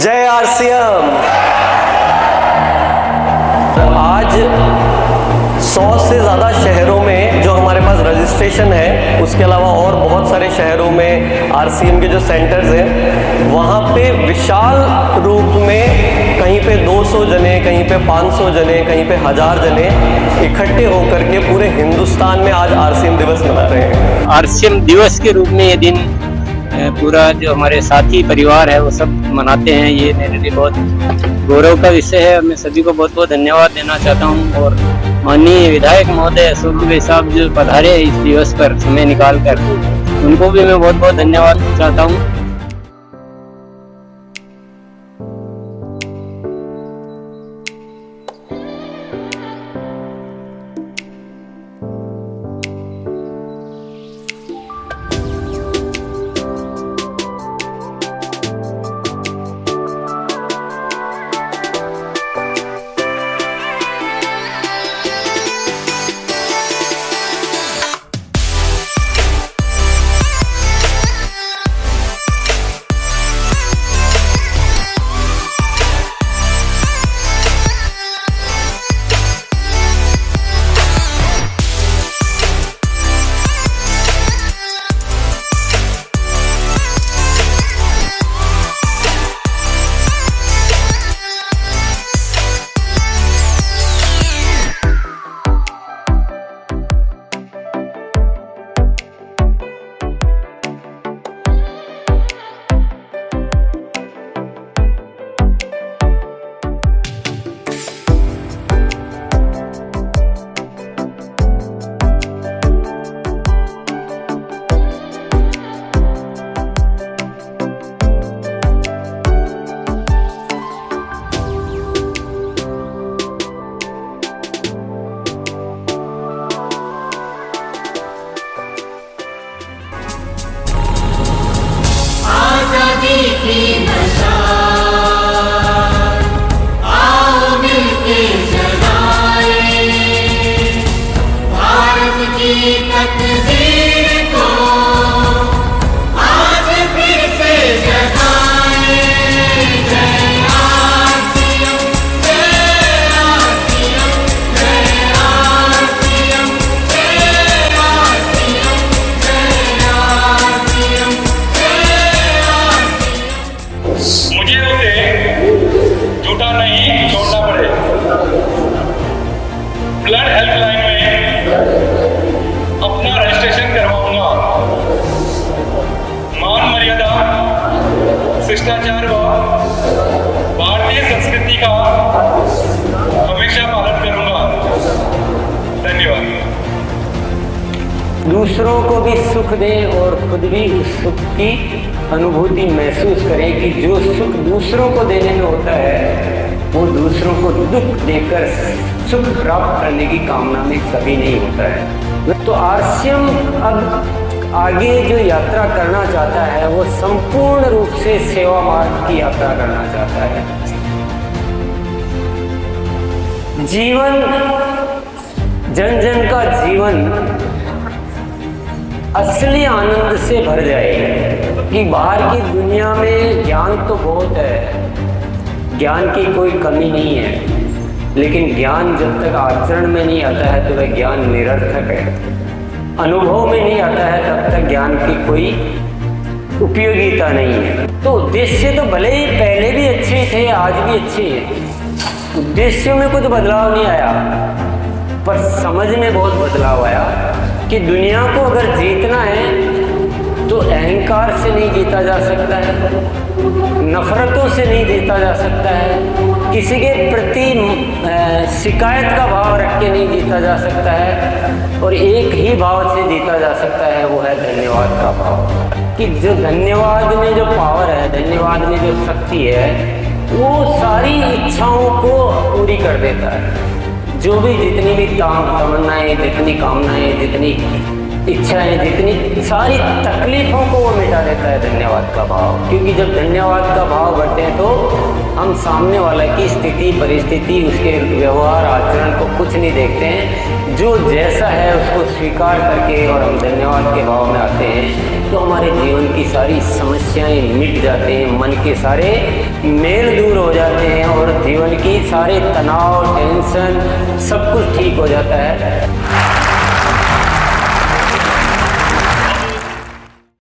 जय आरसीएम। आज 100 से ज़्यादा शहरों में जो हमारे पास रजिस्ट्रेशन है, उसके अलावा और बहुत सारे शहरों में आरसीएम के जो सेंटर्स हैं वहाँ पे विशाल रूप में कहीं पे 200 जने, कहीं पे 500 जने, कहीं पे 1000 जने इकट्ठे होकर के पूरे हिंदुस्तान में आज आरसीएम दिवस मना रहे हैं। आरसीएम दिवस के रूप में ये दिन पूरा जो हमारे साथी परिवार है वो सब मनाते हैं। ये मेरे लिए बहुत गौरव का विषय है। मैं सभी को बहुत बहुत धन्यवाद देना चाहता हूँ और माननीय विधायक महोदय अशोक दुबे साहब जो पधारे इस दिवस पर समय निकाल कर, उनको भी मैं बहुत बहुत धन्यवाद चाहता हूँ। आओ मिलके जगाए भारत की तकदीर को, आज फिर से जगाए। जय आरसीएम, जय आरसीएम, जय आरसीएम, जय आरसीएम, जय आरसीएम, जय आरसीएम। मुझे उसे झूठा नहीं छोड़ना पड़े। ब्लड हेल्पलाइन में अपना रजिस्ट्रेशन करवाऊंगा। मान मर्यादा, शिष्टाचार व भारतीय संस्कृति का हमेशा पालन करूंगा। धन्यवाद। दूसरों को भी सुख दें और खुद भी उस सुख की अनुभूति महसूस करें कि जो सुख दूसरों को देने में होता है वो दूसरों को दुख देकर सुख प्राप्त करने की कामना में कभी नहीं होता है। तो आरसीएम अब आगे जो यात्रा करना चाहता है वो संपूर्ण रूप से सेवा मार्ग की यात्रा करना चाहता है। जीवन, जन जन का जीवन असली आनंद से भर जाए कि बाहर की दुनिया में ज्ञान तो बहुत है, ज्ञान की कोई कमी नहीं है, लेकिन ज्ञान जब तक आचरण में नहीं आता है तो वह ज्ञान निरर्थक है। अनुभव में नहीं आता है तब तक ज्ञान की कोई उपयोगिता नहीं है। तो उद्देश्य तो भले ही पहले भी अच्छे थे, आज भी अच्छे हैं, उद्देश्यों में कुछ बदलाव नहीं आया, पर समझ में बहुत बदलाव आया कि दुनिया को अगर जीतना है तो अहंकार से नहीं जीता जा सकता है, नफरतों से नहीं जीता जा सकता है, किसी के प्रति शिकायत का भाव रख के नहीं जीता जा सकता है, और एक ही भाव से जीता जा सकता है, वो है धन्यवाद का भाव। कि जो धन्यवाद में जो पावर है, धन्यवाद में जो शक्ति है, वो सारी इच्छाओं को पूरी कर देता है। जो भी जितनी भी तमन्नाएं, जितनी कामनाएं, जितनी इच्छाएं, जितनी सारी तकलीफों को वो मिटा देता है धन्यवाद का भाव। क्योंकि जब धन्यवाद का भाव बढ़ते हैं तो हम सामने वाले की स्थिति, परिस्थिति, उसके व्यवहार, आचरण को कुछ नहीं देखते हैं। जो जैसा है उसको स्वीकार करके और हम धन्यवाद के भाव में आते हैं तो हमारे जीवन की सारी समस्याएं मिट जाते हैं, मन के सारे मेल दूर हो जाते हैं और जीवन की सारे तनाव टेंशन सब कुछ ठीक हो जाता है।